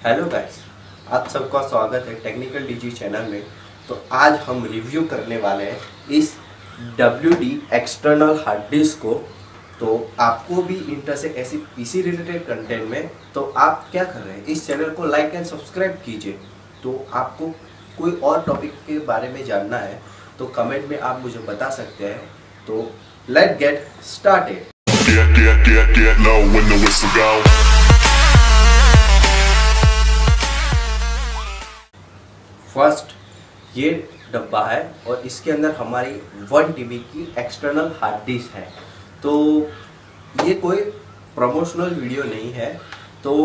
Hello guys, आप सबका स्वागत है टेक्निकल डीजी चैनल में। तो आज हम रिव्यू करने वाले हैं इस WD एक्सटर्नल हार्ड डिस्क को। तो आपको भी इंटरेस्ट है ऐसी पीसी रिलेटेड कंटेंट में, तो आप क्या कर रहे हैं, इस चैनल को लाइक एंड सब्सक्राइब कीजिए। तो आपको कोई और टॉपिक के बारे में जानना है तो कमेंट में आप मुझे बता सकते हैं। तो let's get started. Get low when the whistle go. First ये डब्बा है और इसके अंदर हमारी 1 TB की एक्सटर्नल हार्ड डिस्क है। तो ये कोई प्रमोशनल वीडियो नहीं है। तो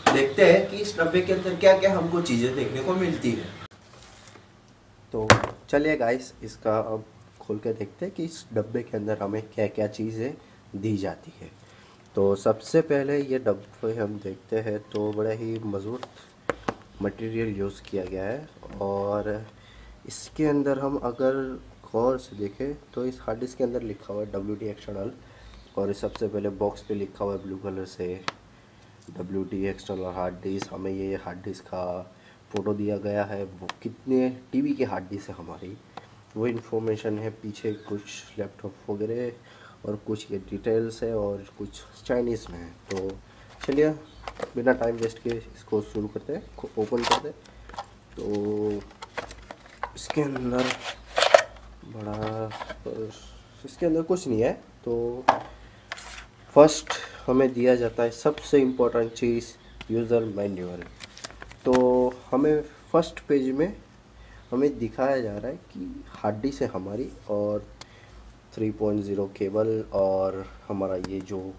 देखते हैं कि इस डब्बे के अंदर क्या क्या हमको चीज़ें देखने को मिलती है। तो चलिए गाइस, इसका अब खोल के देखते हैं कि इस डब्बे के अंदर हमें क्या क्या चीज़ें दी जाती है। तो सबसे पहले ये डब्बे हम देखते हैं तो बड़ा ही मजबूत मटेरियल यूज़ किया गया है। और इसके अंदर हम अगर गौर से देखें तो इस हार्ड डिस्क के अंदर लिखा हुआ है WD एक्सटर्नल, और सबसे पहले बॉक्स पे लिखा हुआ है ब्लू कलर से WD एक्सटर्नल हार्ड डिस्क। हमें ये हार्ड डिस्क का फ़ोटो दिया गया है, वो कितने TB की हार्ड डिस्क है हमारी, वो इन्फॉर्मेशन है। पीछे कुछ लैपटॉप वगैरह और कुछ ये डिटेल्स है और कुछ चाइनीज़ में है। तो चलिए बिना टाइम वेस्ट के इसको शुरू करते हैं, ओपन करते हैं। तो इसके अंदर इसके अंदर कुछ नहीं है। तो फर्स्ट हमें दिया जाता है सबसे इम्पोर्टेंट चीज़, यूज़र मैनुअल। तो हमें फर्स्ट पेज में हमें दिखाया जा रहा है कि हार्ड डिस्क है हमारी, और 3.0 केबल, और हमारा ये जो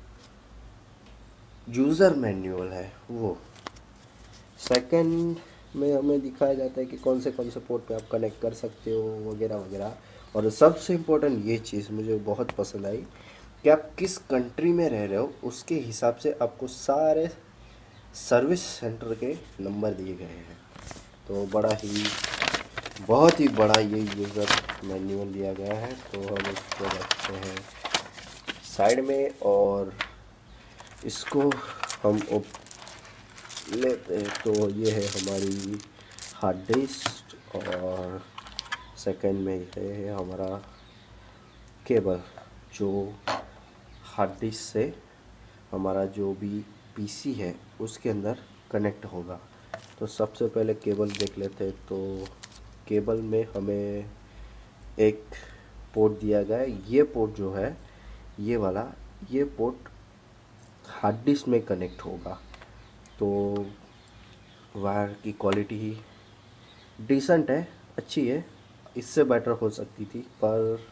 यूज़र मैनुअल है वो। सेकंड में हमें दिखाया जाता है कि कौन से पोर्ट पे आप कनेक्ट कर सकते हो वगैरह वगैरह। और सबसे इम्पोर्टेंट ये चीज़ मुझे बहुत पसंद आई कि आप किस कंट्री में रह रहे हो उसके हिसाब से आपको सारे सर्विस सेंटर के नंबर दिए गए हैं। तो बहुत ही बड़ा ये यूज़र मैनुअल दिया गया है। तो हम इसको रखते हैं साइड में और इसको हम लेते हैं। तो ये है हमारी हार्ड डिस्क, और सेकंड में ये है हमारा केबल जो हार्ड डिस्क से हमारा जो भी पीसी है उसके अंदर कनेक्ट होगा। तो सबसे पहले केबल देख लेते हैं। तो केबल में हमें एक पोर्ट दिया गया है। ये पोर्ट जो है ये वाला, ये पोर्ट हार्ड डिस्क में कनेक्ट होगा। तो वायर की क्वालिटी डिसेंट है, अच्छी है, इससे बेटर हो सकती थी पर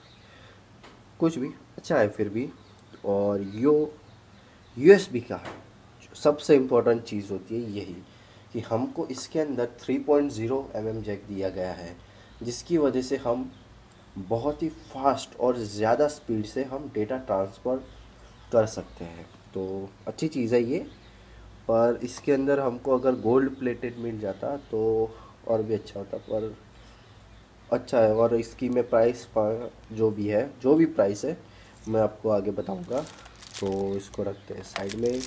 कुछ भी अच्छा है फिर भी। और USB का सबसे इम्पोर्टेंट चीज़ होती है यही कि हमको इसके अंदर 3.0 mm जैक दिया गया है, जिसकी वजह से हम बहुत ही फास्ट और ज़्यादा स्पीड से हम डेटा ट्रांसफ़र कर सकते हैं। तो अच्छी चीज़ है ये। पर इसके अंदर हमको अगर गोल्ड प्लेटेड मिल जाता तो और भी अच्छा होता, पर अच्छा है। और इसकी मैं प्राइस जो भी प्राइस है मैं आपको आगे बताऊंगा। तो इसको रखते हैं साइड में।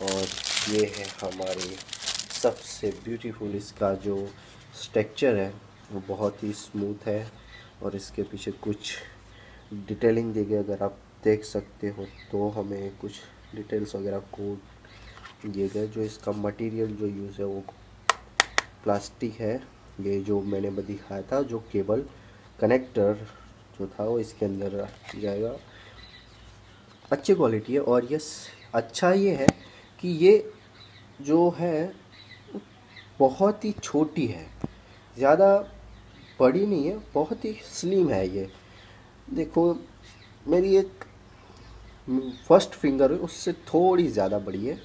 और ये है हमारी सबसे ब्यूटीफुल, इसका जो स्ट्रक्चर है वो बहुत ही स्मूथ है, और इसके पीछे कुछ डिटेलिंग दी गई, अगर आप देख सकते हो। तो हमें कुछ डिटेल्स वगैरह कोड दिए गए। जो इसका मटेरियल जो यूज़ है वो प्लास्टिक है। ये जो मैंने दिखाया था, जो केबल कनेक्टर जो था वो इसके अंदर जाएगा। अच्छी क्वालिटी है। और ये अच्छा ये है कि ये जो है बहुत ही छोटी है, ज़्यादा बड़ी नहीं है, बहुत ही स्लिम है। ये देखो, मेरी एक फर्स्ट फिंगर है उससे थोड़ी ज़्यादा बड़ी है,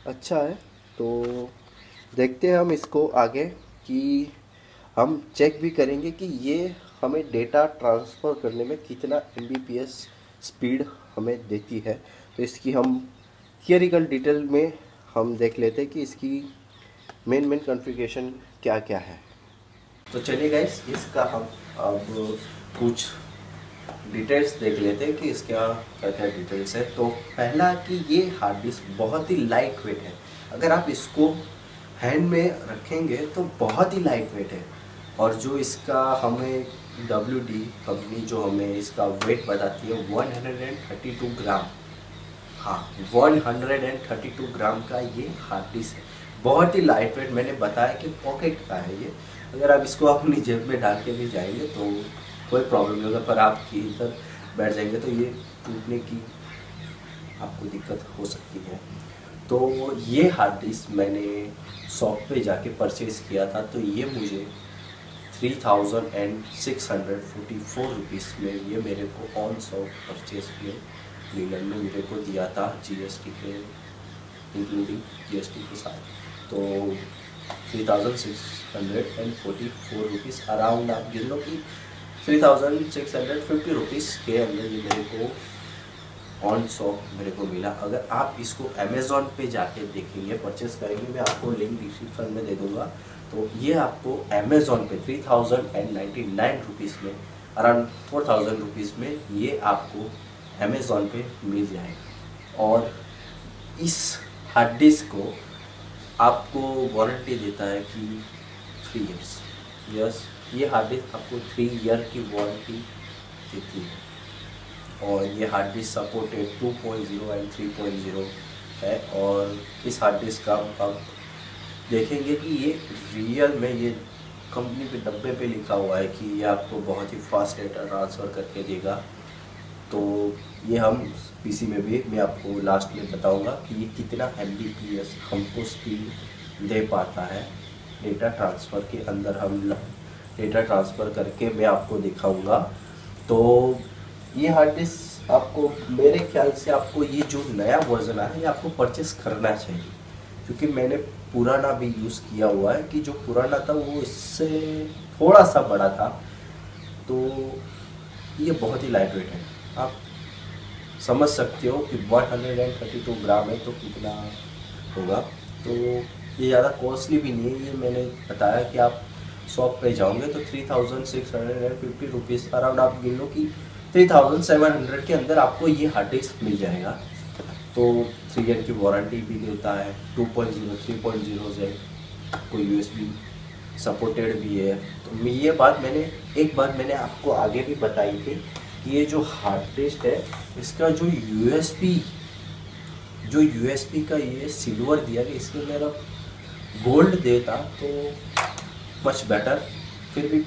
अच्छा है। तो देखते हैं हम इसको आगे, कि हम चेक भी करेंगे कि ये हमें डेटा ट्रांसफ़र करने में कितना Mbps स्पीड हमें देती है। तो इसकी हम थियरिकल डिटेल में हम देख लेते हैं कि इसकी मेन कॉन्फ़िगरेशन क्या क्या है। तो चलिए गाइस, इसका हम अब कुछ डिटेल्स देख लेते हैं कि इसका क्या क्या डिटेल्स है। तो पहला कि ये हार्ड डिस्क बहुत ही लाइट वेट है। अगर आप इसको हैंड में रखेंगे तो बहुत ही लाइट वेट है। और जो इसका हमें WD कंपनी जो हमें इसका वेट बताती है 132 ग्राम। हाँ, 132 ग्राम का ये हार्ड डिस्क है। बहुत ही लाइट वेट, मैंने बताया कि पॉकेट का है ये। अगर आप इसको अपनी जेब में डाल के भी जाएंगे तो कोई प्रॉब्लम नहीं होगा, पर आप इधर बैठ जाएंगे तो ये टूटने की आपको दिक्कत हो सकती है। तो ये हार्ड डिस्क मैंने शॉप पे जाके परचेज़ किया था, तो ये मुझे 3644 रुपीज़ में ये मेरे को ऑन शॉप परचेज में डीलर ने मेरे को दिया था, GST के इंक्लूडिंग GST के साथ। तो 3644 रुपीज़ अराउंड आप गिन लो कि 3650 रुपीज़ के अंदर ये मेरे को ऑन शॉप मेरे को मिला। अगर आप इसको अमेज़ॉन पे जाके देखेंगे, परचेस करेंगे, मैं आपको लिंक डिस्क्रिप्शन में दे दूँगा, तो ये आपको अमेज़ॉन पे 3099 रुपीज़ में, अराउंड 4000 रुपीज़ में ये आपको अमेज़ॉन पे मिल जाएगा। और इस हार्ड डिस्क को आपको वारंटी देता है कि 3 इयर्स। यस, ये हार्ड डिस्क आपको 3 ईयर की वारंटी देती है। और ये हार्ड डिस्क सपोर्टेड 2.0 एंड 3.0 है। और इस हार्ड डिस्क का आप देखेंगे कि ये रियल में ये कंपनी पे डब्बे पे लिखा हुआ है कि ये आपको बहुत ही फास्ट डेटा ट्रांसफ़र करके देगा। तो ये हम PC में भी मैं आपको लास्ट में बताऊंगा कि ये कितना Mbps हमको स्पीड दे पाता है डेटा ट्रांसफ़र के अंदर। हम डेटा ट्रांसफ़र करके मैं आपको दिखाऊंगा। तो ये हार्ड डिस्क आपको, मेरे ख्याल से आपको ये जो नया वर्जन है ये आपको परचेस करना चाहिए, क्योंकि मैंने पुराना भी यूज़ किया हुआ है कि जो पुराना था वो इससे थोड़ा सा बड़ा था। तो ये बहुत ही लाइट वेट है, आप समझ सकते हो कि 132 ग्राम है तो कितना होगा। तो ये ज़्यादा कॉस्टली भी नहीं है। ये मैंने बताया कि आप शॉप पे जाओगे तो 3650 रुपीज़ अराउंड आप गिन लो कि 3700 के अंदर आपको ये हार्ड डिस्क मिल जाएगा। तो 3 ईयर की वारंटी भी देता है, 2.0 3.0 से कोई USB सपोर्टेड भी है। तो ये बात एक बात मैंने आपको आगे भी बताई थी कि ये जो हार्ड डिस्क है इसका जो USB का ये सिल्वर दिया कि इसके अंदर अब गोल्ड देता तो मच बेटर। फिर भी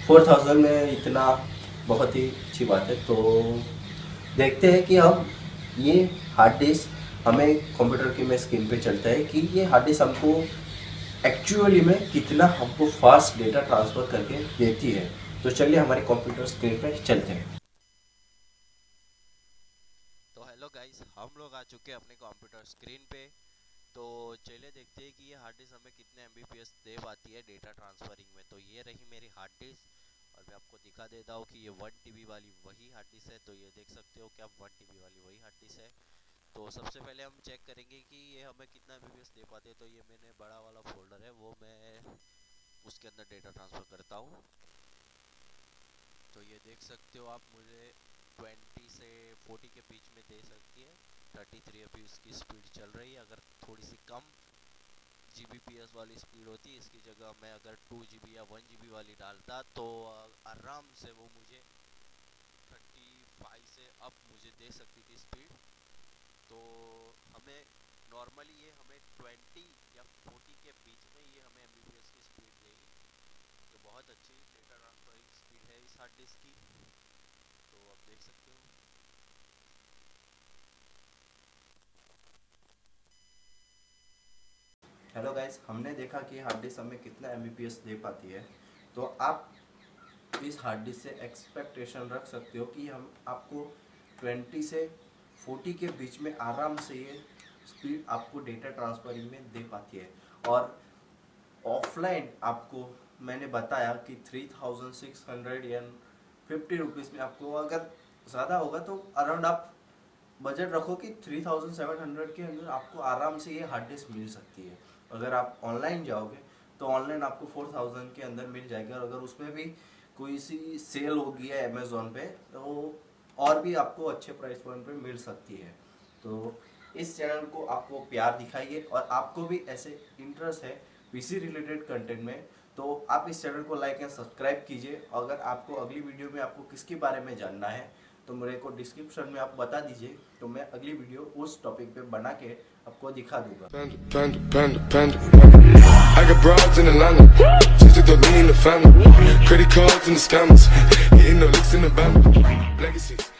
4000 में इतना बहुत ही अच्छी बात है। तो देखते हैं कि हम ये हार्ड डिस्क हमें कंप्यूटर की में स्क्रीन पे चलता है कि ये हार्ड डिस्क हमको एक्चुअली में कितना हमको फास्ट डेटा ट्रांसफ़र करके देती है। तो चलिए हमारे कंप्यूटर स्क्रीन पे चलते हैं। तो हेलो गाइस, हम लोग आ चुके हैं अपने कंप्यूटर स्क्रीन पे। तो चलिए देखते हैं कि ये हार्ड डिस्क हमें कितने Mbps दे पाती है डेटा ट्रांसफरिंग में। तो ये रही मेरी हार्ड डिस्क और मैं आपको दिखा देता हूँ कि ये 1 TB वाली वही हार्ड डिस्क है। तो ये देख सकते हो कि आप 1 TB वाली वही हार्ड डिस्क है। तो सबसे पहले हम चेक करेंगे कि ये हमें कितना Mbps दे पाते हैं। तो ये मैंने बड़ा वाला फोल्डर है, वो मैं उसके अंदर डेटा ट्रांसफ़र करता हूँ। तो ये देख सकते हो आप, मुझे 20 से 40 के बीच में दे सकती है। 33 अभी उसकी स्पीड चल रही है। अगर थोड़ी सी कम Gbps वाली स्पीड होती, इसकी जगह मैं अगर 2 GB या 1 GB वाली डालता तो आराम से वो मुझे 35 से अब मुझे दे सकती थी स्पीड। तो हमें नॉर्मली ये हमें 20 या 40 के बीच में ये हमें Mbps की स्पीड देगी। तो बहुत अच्छी डेटा ट्रांसफरिंग स्पीड है इस हार्ड डिस्क की। तो आप देख सकते हो। हेलो गाइस, हमने देखा कि हार्ड डिस्क हमें कितना Mbps दे पाती है। तो आप इस हार्ड डिस्क से एक्सपेक्टेशन रख सकते हो कि हम आपको 20 से 40 के बीच में आराम से ये स्पीड आपको डेटा ट्रांसफरिंग में दे पाती है। और ऑफलाइन आपको मैंने बताया कि 3650 रुपीज़ में आपको, अगर ज़्यादा होगा तो अराउंड आप बजट रखो कि 3700 के अंदर आपको आराम से ये हार्ड डिस्क मिल सकती है। अगर आप ऑनलाइन जाओगे तो ऑनलाइन आपको 4000 के अंदर मिल जाएगा। और अगर उसमें भी कोई सी सेल होगी है अमेज़ॉन पे तो और भी आपको अच्छे प्राइस पॉइंट पे मिल सकती है। तो इस चैनल को आपको प्यार दिखाइए, और आपको भी ऐसे इंटरेस्ट है पीसी रिलेटेड कंटेंट में तो आप इस चैनल को लाइक एंड सब्सक्राइब कीजिए। अगर आपको अगली वीडियो में आपको किसके बारे में जानना है तो मेरे को डिस्क्रिप्शन में आप बता दीजिए, तो मैं अगली वीडियो उस टॉपिक पे बना के आपको दिखा दूंगा। I got broads in Atlanta, just to lean the family, credit cards and the scammers, hitting the licks in the band, legacies.